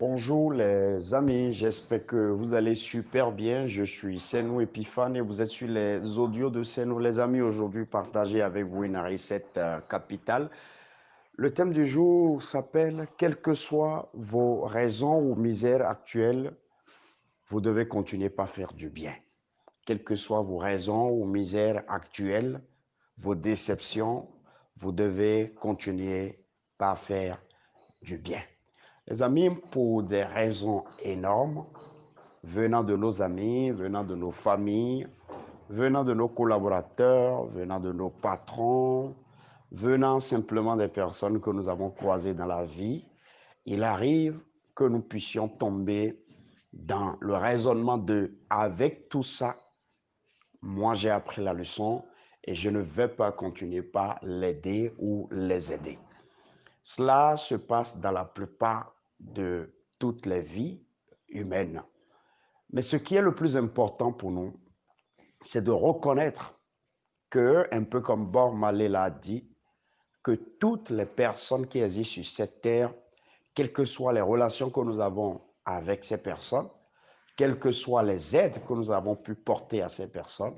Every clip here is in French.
Bonjour les amis, j'espère que vous allez super bien. Je suis Senou Epiphane et vous êtes sur les audios de Senou. Les amis, aujourd'hui, partager avec vous une recette capitale. Le thème du jour s'appelle quelles que soient vos raisons ou misères actuelles, vous devez continuer par faire du bien. Quelles que soient vos raisons ou misères actuelles, vos déceptions, vous devez continuer par faire du bien. Les amis, pour des raisons énormes, venant de nos amis, venant de nos familles, venant de nos collaborateurs, venant de nos patrons, venant simplement des personnes que nous avons croisées dans la vie, il arrive que nous puissions tomber dans le raisonnement de avec tout ça, moi j'ai appris la leçon et je ne vais pas continuer par l'aider ou les aider. Cela se passe dans la plupart de toutes les vies humaines. Mais ce qui est le plus important pour nous, c'est de reconnaître que, un peu comme Bob Marley l'a dit, que toutes les personnes qui existent sur cette terre, quelles que soient les relations que nous avons avec ces personnes, quelles que soient les aides que nous avons pu porter à ces personnes,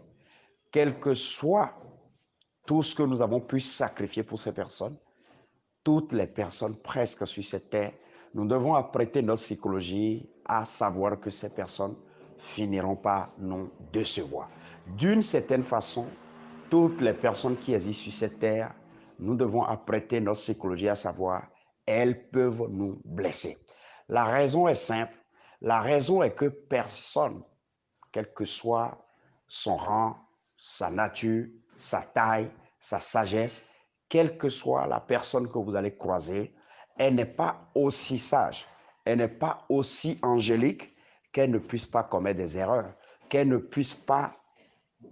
quel que soit tout ce que nous avons pu sacrifier pour ces personnes, toutes les personnes presque sur cette terre, nous devons apprêter notre psychologie à savoir que ces personnes finiront par nous décevoir. D'une certaine façon, toutes les personnes qui existent sur cette terre, nous devons apprêter notre psychologie à savoir, elles peuvent nous blesser. La raison est simple. La raison est que personne, quel que soit son rang, sa nature, sa taille, sa sagesse, quelle que soit la personne que vous allez croiser, elle n'est pas aussi sage, elle n'est pas aussi angélique qu'elle ne puisse pas commettre des erreurs, qu'elle ne puisse pas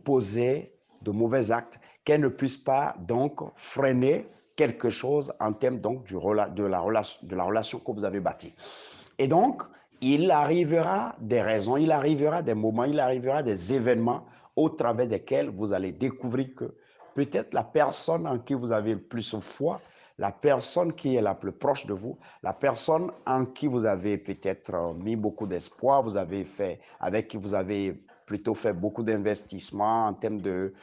poser de mauvais actes, qu'elle ne puisse pas donc freiner quelque chose en termes donc de la relation que vous avez bâtie. Et donc, il arrivera des raisons, il arrivera des moments, il arrivera des événements au travers desquels vous allez découvrir que peut-être la personne en qui vous avez le plus foi, la personne qui est la plus proche de vous, la personne en qui vous avez peut-être mis beaucoup d'espoir, vous avez fait, avec qui vous avez plutôt fait beaucoup d'investissements de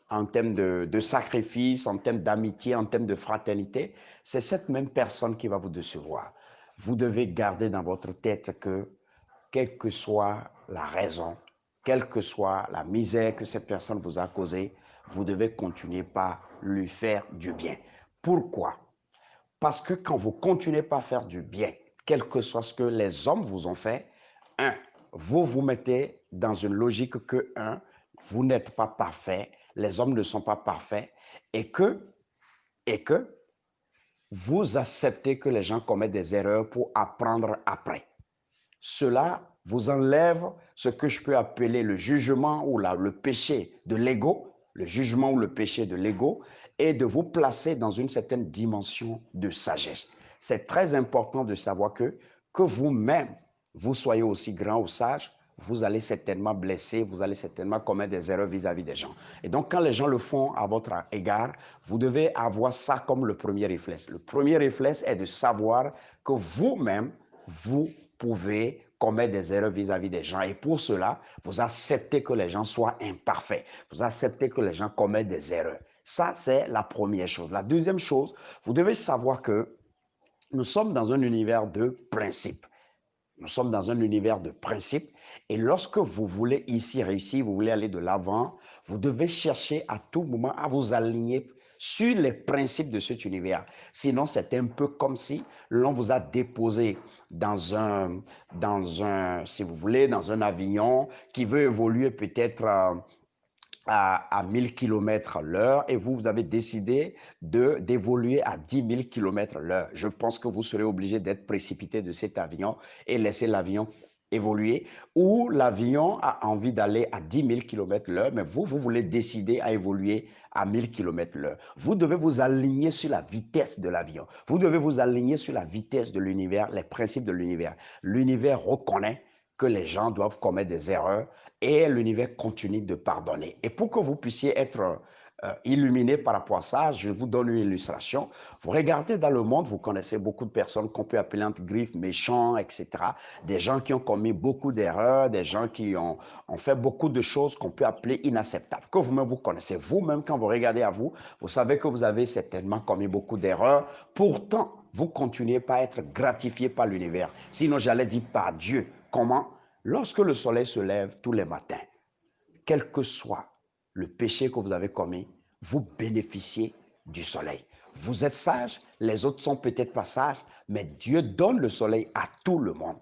en termes de sacrifice, en termes d'amitié, en termes de fraternité, c'est cette même personne qui va vous décevoir. Vous devez garder dans votre tête que, quelle que soit la raison, quelle que soit la misère que cette personne vous a causée, vous devez continuer par lui faire du bien. Pourquoi? Parce que quand vous continuez par faire du bien, quel que soit ce que les hommes vous ont fait, un, vous vous mettez dans une logique que, un, vous n'êtes pas parfait, les hommes ne sont pas parfaits, et que vous acceptez que les gens commettent des erreurs pour apprendre après. Cela vous enlève ce que je peux appeler le jugement ou le péché de l'ego, le jugement ou le péché de l'ego, et de vous placer dans une certaine dimension de sagesse. C'est très important de savoir que vous-même, vous soyez aussi grand ou sage, vous allez certainement blesser, vous allez certainement commettre des erreurs vis-à-vis des gens. Et donc, quand les gens le font à votre égard, vous devez avoir ça comme le premier réflexe. Le premier réflexe est de savoir que vous-même, vous pouvez commettre des erreurs vis-à-vis des gens. Et pour cela, vous acceptez que les gens soient imparfaits. Vous acceptez que les gens commettent des erreurs. Ça, c'est la première chose. La deuxième chose, vous devez savoir que nous sommes dans un univers de principes. Nous sommes dans un univers de principes et lorsque vous voulez ici réussir, vous voulez aller de l'avant, vous devez chercher à tout moment à vous aligner sur les principes de cet univers. Sinon, c'est un peu comme si l'on vous a déposé si vous voulez, dans un avion qui veut évoluer peut-être à 1000 km l'heure et vous avez décidé d'évoluer à 10 000 km l'heure. Je pense que vous serez obligé d'être précipité de cet avion et laisser l'avion évoluer, ou l'avion a envie d'aller à 10 000 km l'heure, mais vous voulez décider à évoluer à 1000 km l'heure. Vous devez vous aligner sur la vitesse de l'avion. Vous devez vous aligner sur la vitesse de l'univers, les principes de l'univers. L'univers reconnaît que les gens doivent commettre des erreurs et l'univers continue de pardonner. Et pour que vous puissiez être illuminé par rapport à ça. Je vous donne une illustration. Vous regardez dans le monde, vous connaissez beaucoup de personnes qu'on peut appeler entre griffes méchants, etc. Des gens qui ont commis beaucoup d'erreurs, des gens qui ont fait beaucoup de choses qu'on peut appeler inacceptables. Que vous-même vous connaissez. Vous-même, quand vous regardez à vous, vous savez que vous avez certainement commis beaucoup d'erreurs. Pourtant, vous continuez pas à être gratifié par l'univers. Sinon, j'allais dire par Dieu. Comment? Lorsque le soleil se lève tous les matins, quel que soit le péché que vous avez commis, vous bénéficiez du soleil. Vous êtes sage, les autres sont peut-être pas sages, mais Dieu donne le soleil à tout le monde,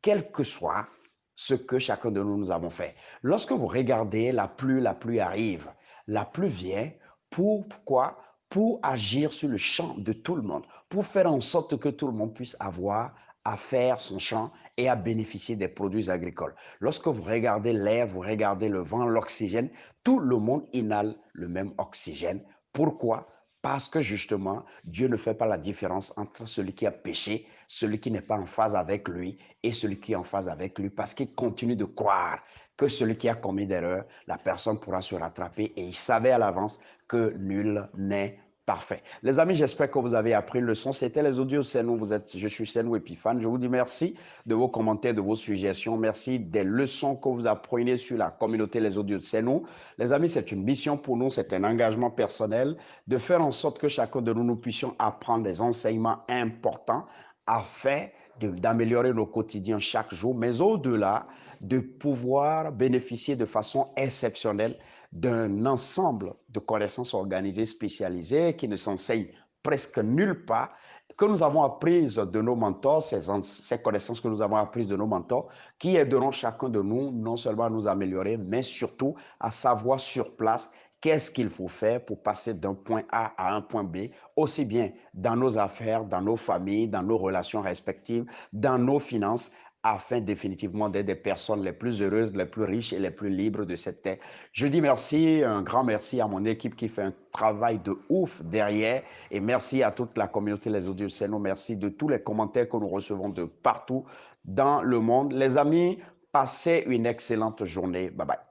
quel que soit ce que chacun de nous nous avons fait. Lorsque vous regardez la pluie arrive. La pluie vient pourquoi? Pour agir sur le champ de tout le monde, pour faire en sorte que tout le monde puisse avoir à faire son champ et à bénéficier des produits agricoles. Lorsque vous regardez l'air, vous regardez le vent, l'oxygène, tout le monde inhale le même oxygène. Pourquoi? Parce que justement, Dieu ne fait pas la différence entre celui qui a péché, celui qui n'est pas en phase avec lui et celui qui est en phase avec lui, parce qu'il continue de croire que celui qui a commis d'erreur, la personne pourra se rattraper et il savait à l'avance que nul n'est parfait. Les amis, j'espère que vous avez appris une leçon. C'était les audios Senou. Je suis Senou Epiphane. Je vous dis merci de vos commentaires, de vos suggestions. Merci des leçons que vous apprenez sur la communauté Les Audios de Senou. Les amis, c'est une mission pour nous, c'est un engagement personnel de faire en sorte que chacun de nous, nous puissions apprendre des enseignements importants afin d'améliorer nos quotidiens chaque jour, mais au-delà, de pouvoir bénéficier de façon exceptionnelle d'un ensemble de connaissances organisées, spécialisées, qui ne s'enseignent presque nulle part, que nous avons apprises de nos mentors, ces connaissances que nous avons apprises de nos mentors, qui aideront chacun de nous non seulement à nous améliorer, mais surtout à savoir sur place qu'est-ce qu'il faut faire pour passer d'un point A à un point B, aussi bien dans nos affaires, dans nos familles, dans nos relations respectives, dans nos finances, afin définitivement d'être des personnes les plus heureuses, les plus riches et les plus libres de cette terre. Je dis merci, un grand merci à mon équipe qui fait un travail de ouf derrière, et merci à toute la communauté Les Audios Senou. Merci de tous les commentaires que nous recevons de partout dans le monde. Les amis, passez une excellente journée. Bye bye.